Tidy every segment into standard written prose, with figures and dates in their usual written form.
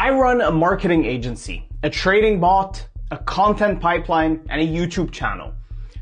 I run a marketing agency, a trading bot, a content pipeline, and a YouTube channel.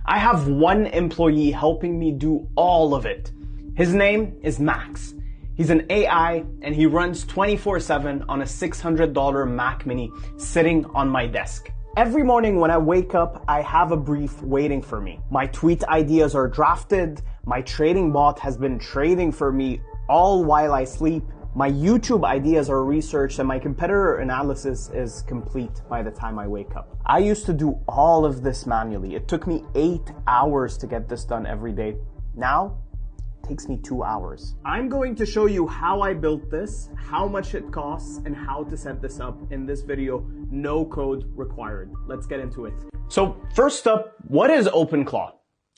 I have one employee helping me do all of it. His name is Max. He's an AI and he runs 24/7 on a $600 Mac Mini sitting on my desk. Every morning when I wake up, I have a brief waiting for me. My tweet ideas are drafted. My trading bot has been trading for me all while I sleep. My YouTube ideas are researched and my competitor analysis is complete by the time I wake up. I used to do all of this manually. It took me 8 hours to get this done every day. Now, it takes me 2 hours. I'm going to show you how I built this, how much it costs, and how to set this up in this video. No code required. Let's get into it. So first up, what is OpenClaw?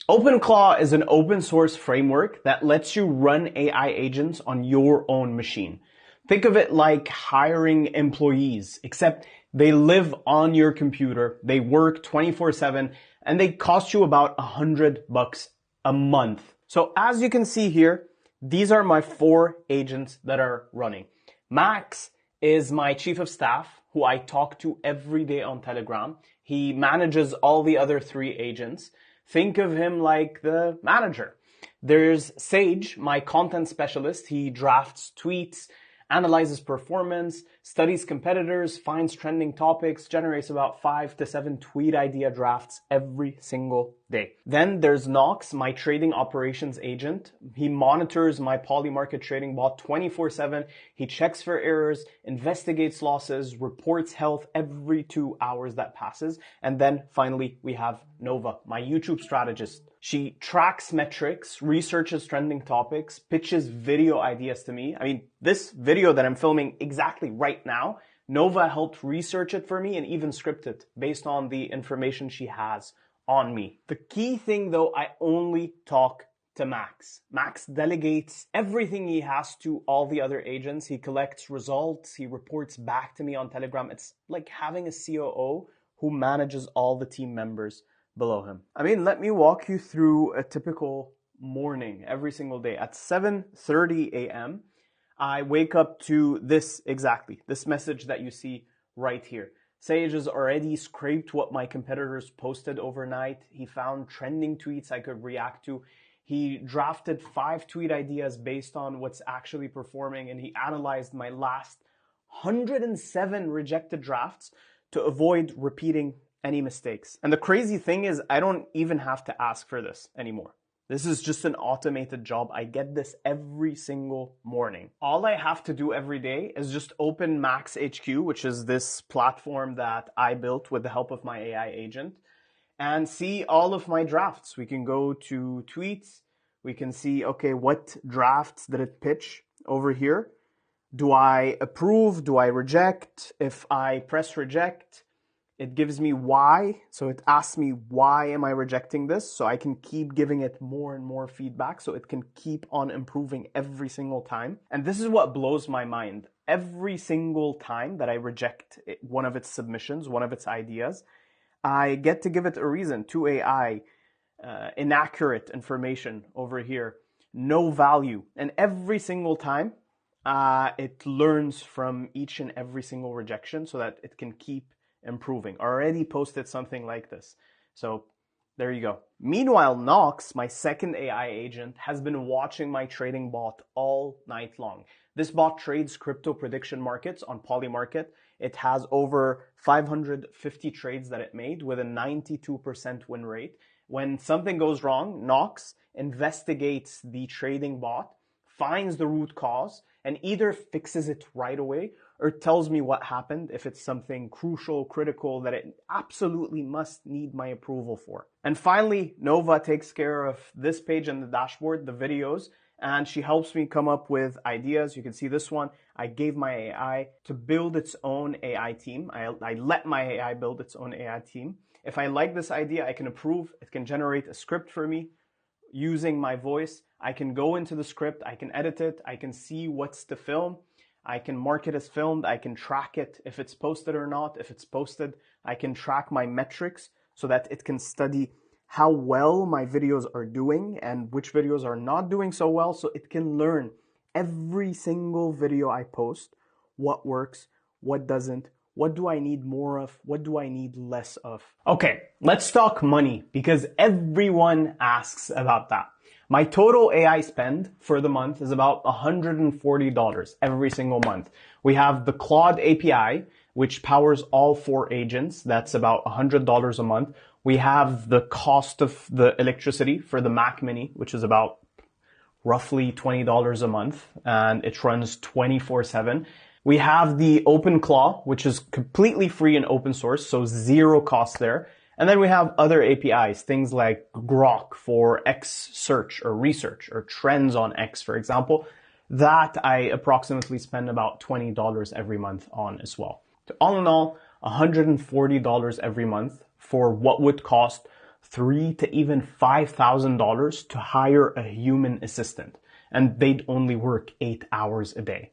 OpenClaw is an open source framework that lets you run AI agents on your own machine. Think of it like hiring employees, except they live on your computer, they work 24/7, and they cost you about $100 a month. So as you can see here, these are my 4 agents that are running. Max is my chief of staff, who I talk to every day on Telegram. He manages all the other 3 agents. Think of him like the manager. There's Sage, my content specialist. He drafts tweets, analyzes performance, studies competitors, finds trending topics, generates about 5 to 7 tweet idea drafts every single day. Then there's Nox, my trading operations agent. He monitors my Polymarket trading bot 24/7. He checks for errors, investigates losses, reports health every 2 hours that passes. And then finally, we have Nova, my YouTube strategist. She tracks metrics, researches trending topics, pitches video ideas to me. I mean, this video that I'm filming exactly right now, Nova helped research it for me and even script it based on the information she has on me. The key thing though, I only talk to Max. Max delegates everything he has to all the other agents. He collects results. He reports back to me on Telegram. It's like having a COO who manages all the team members below him. I mean, let me walk you through a typical morning every single day. At 7:30 a.m., I wake up to this message that you see right here. Sage has already scraped what my competitors posted overnight. He found trending tweets I could react to. He drafted 5 tweet ideas based on what's actually performing, and he analyzed my last 107 rejected drafts to avoid repeating any mistakes. And the crazy thing is, I don't even have to ask for this anymore. This is just an automated job. I get this every single morning. All I have to do every day is just open Max HQ, which is this platform that I built with the help of my AI agent, and see all of my drafts. We can go to tweets. We can see, okay, what drafts did it pitch over here? Do I approve? Do I reject? If I press reject, it gives me why. So it asks me, why am I rejecting this? So I can keep giving it more and more feedback so it can keep on improving every single time. And this is what blows my mind. Every single time that I reject one of its submissions, one of its ideas, I get to give it a reason. To AI, inaccurate information over here, no value. And every single time, it learns from each and every single rejection so that it can keep improving. Already posted something like this. So there you go. Meanwhile, Nox, my second AI agent, has been watching my trading bot all night long. This bot trades crypto prediction markets on Polymarket. It has over 550 trades that it made with a 92% win rate. When something goes wrong, Nox investigates the trading bot, finds the root cause, and either fixes it right away or tells me what happened if it's something crucial, critical, that it absolutely must need my approval for. And finally, Nova takes care of this page in the dashboard, the videos, and she helps me come up with ideas. You can see this one. I gave my AI to build its own AI team. I let my AI build its own AI team. If I like this idea, I can approve. It can generate a script for me using my voice. I can go into the script, I can edit it, I can see what's to film, I can mark it as filmed, I can track it if it's posted or not. If it's posted, I can track my metrics so that it can study how well my videos are doing and which videos are not doing so well, so it can learn every single video I post, what works, what doesn't, what do I need more of, what do I need less of. Okay, let's talk money because everyone asks about that. My total AI spend for the month is about $140 every single month. We have the Claude API, which powers all 4 agents. That's about $100 a month. We have the cost of the electricity for the Mac Mini, which is about roughly $20 a month, and it runs 24/7. We have the OpenClaw, which is completely free and open source, so zero cost there. And then we have other APIs, things like Grok for X search or research or trends on X, for example, that I approximately spend about $20 every month on as well. So all in all, $140 every month for what would cost $3,000 to even $5,000 to hire a human assistant. And they'd only work 8 hours a day.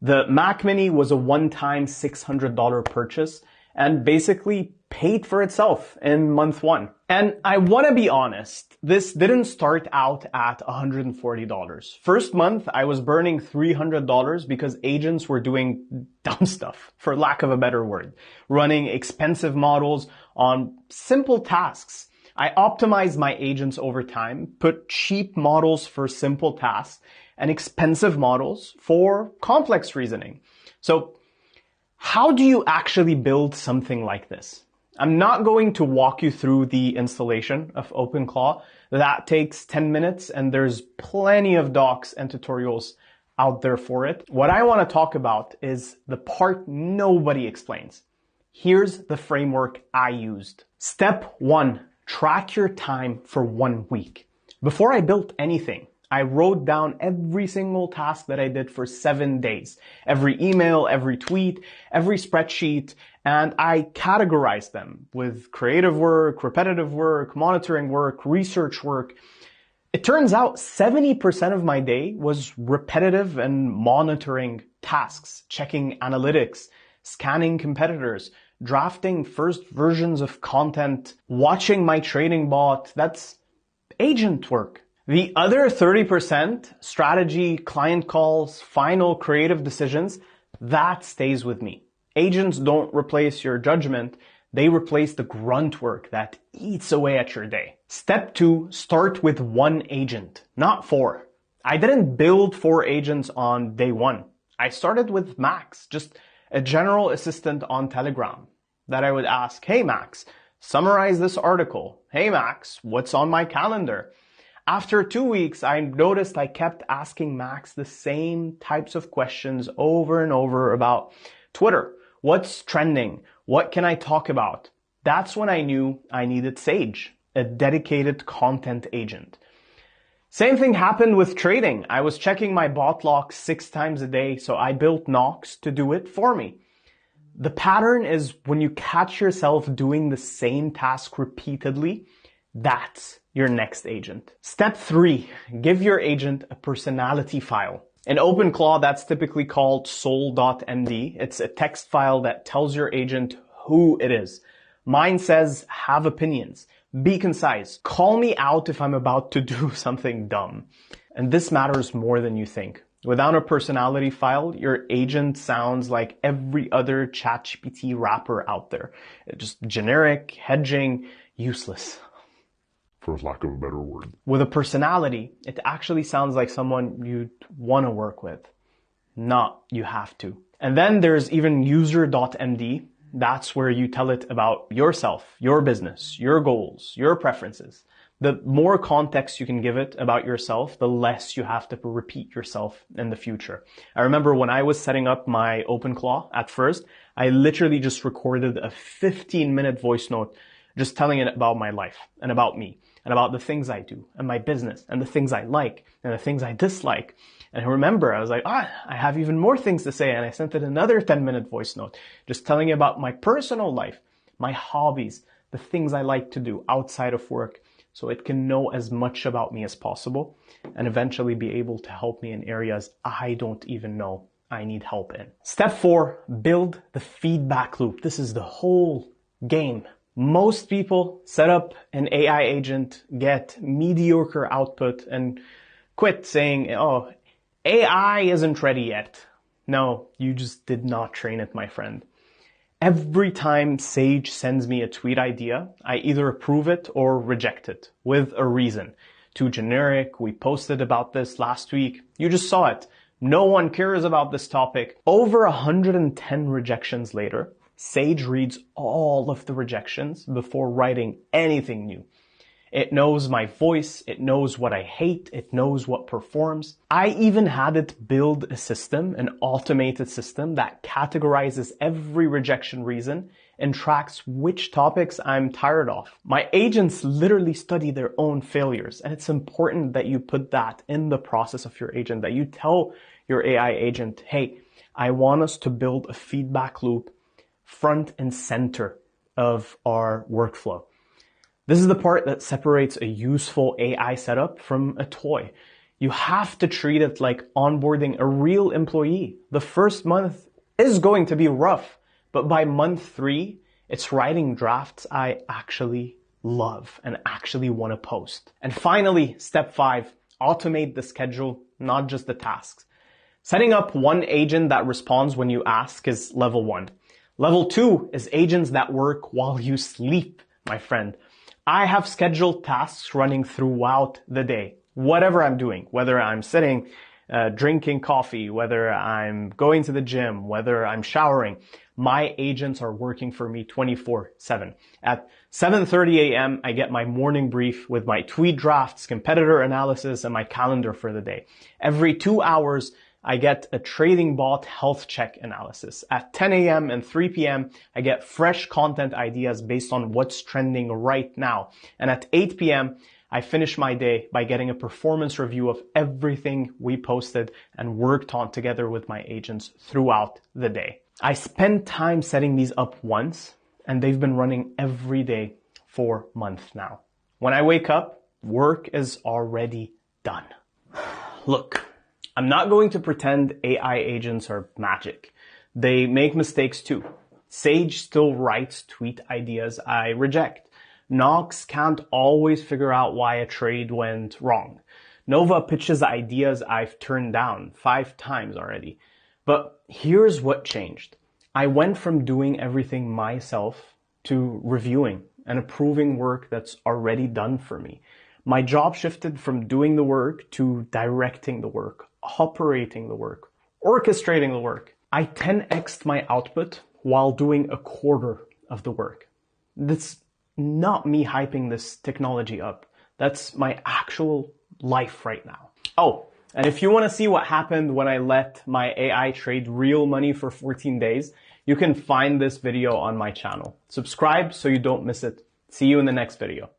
The Mac Mini was a one-time $600 purchase and basically paid for itself in month 1. And I want to be honest, this didn't start out at $140. First month, I was burning $300 because agents were doing dumb stuff, for lack of a better word, running expensive models on simple tasks. I optimized my agents over time, put cheap models for simple tasks and expensive models for complex reasoning. So how do you actually build something like this? I'm not going to walk you through the installation of OpenClaw. That takes 10 minutes and there's plenty of docs and tutorials out there for it. What I want to talk about is the part nobody explains. Here's the framework I used. Step 1, track your time for 1 week. Before I built anything, I wrote down every single task that I did for 7 days. Every email, every tweet, every spreadsheet, and I categorized them with creative work, repetitive work, monitoring work, research work. It turns out 70% of my day was repetitive and monitoring tasks, checking analytics, scanning competitors, drafting first versions of content, watching my trading bot. That's agent work. The other 30%, strategy, client calls, final creative decisions, that stays with me. Agents don't replace your judgment. They replace the grunt work that eats away at your day. Step 2, start with 1 agent, not 4. I didn't build 4 agents on day 1. I started with Max, just a general assistant on Telegram that I would ask, hey Max, summarize this article. Hey Max, what's on my calendar? After 2 weeks, I noticed I kept asking Max the same types of questions over and over about Twitter. What's trending? What can I talk about? That's when I knew I needed Sage, a dedicated content agent. Same thing happened with trading. I was checking my bot logs 6 times a day, so I built Nox to do it for me. The pattern is when you catch yourself doing the same task repeatedly, that's your next agent. Step 3, give your agent a personality file. In OpenClaw, that's typically called soul.md. It's a text file that tells your agent who it is. Mine says, have opinions, be concise, call me out if I'm about to do something dumb. And this matters more than you think. Without a personality file, your agent sounds like every other ChatGPT wrapper out there. It's just generic, hedging, useless. For lack of a better word. With a personality, it actually sounds like someone you'd want to work with. Not you have to. And then there's even user.md. That's where you tell it about yourself, your business, your goals, your preferences. The more context you can give it about yourself, the less you have to repeat yourself in the future. I remember when I was setting up my OpenClaw at first, I literally just recorded a 15-minute voice note just telling it about my life and about me and about the things I do and my business and the things I like and the things I dislike. And I remember I was like, I have even more things to say. And I sent it another 10-minute voice note, just telling it about my personal life, my hobbies, the things I like to do outside of work, so it can know as much about me as possible and eventually be able to help me in areas I don't even know I need help in. Step 4, build the feedback loop. This is the whole game. Most people set up an AI agent, get mediocre output, and quit saying, oh, AI isn't ready yet. No, you just did not train it, my friend. Every time Sage sends me a tweet idea, I either approve it or reject it with a reason. Too generic, we posted about this last week, you just saw it. No one cares about this topic. Over 110 rejections later, Sage reads all of the rejections before writing anything new. It knows my voice, it knows what I hate, it knows what performs. I even had it build a system, an automated system that categorizes every rejection reason and tracks which topics I'm tired of. My agents literally study their own failures, and it's important that you put that in the process of your agent, that you tell your AI agent, hey, I want us to build a feedback loop front and center of our workflow. This is the part that separates a useful AI setup from a toy. You have to treat it like onboarding a real employee. The first month is going to be rough, but by month 3, it's writing drafts I actually love and actually want to post. And finally, step 5, automate the schedule, not just the tasks. Setting up one agent that responds when you ask is level 1. Level 2 is agents that work while you sleep, my friend. I have scheduled tasks running throughout the day, whatever I'm doing, whether I'm sitting, drinking coffee, whether I'm going to the gym, whether I'm showering. My agents are working for me 24/7. At 7:30 a.m., I get my morning brief with my tweet drafts, competitor analysis, and my calendar for the day. Every 2 hours, I get a trading bot health check analysis. At 10 a.m. and 3 p.m., I get fresh content ideas based on what's trending right now. And at 8 p.m., I finish my day by getting a performance review of everything we posted and worked on together with my agents throughout the day. I spent time setting these up once, and they've been running every day for months now. When I wake up, work is already done. Look, I'm not going to pretend AI agents are magic. They make mistakes too. Sage still writes tweet ideas I reject. Nox can't always figure out why a trade went wrong. Nova pitches ideas I've turned down 5 times already. But here's what changed. I went from doing everything myself to reviewing and approving work that's already done for me. My job shifted from doing the work to directing the work, operating the work, orchestrating the work. I 10x'd my output while doing a quarter of the work. That's not me hyping this technology up. That's my actual life right now. Oh, and if you want to see what happened when I let my AI trade real money for 14 days, you can find this video on my channel. Subscribe so you don't miss it. See you in the next video.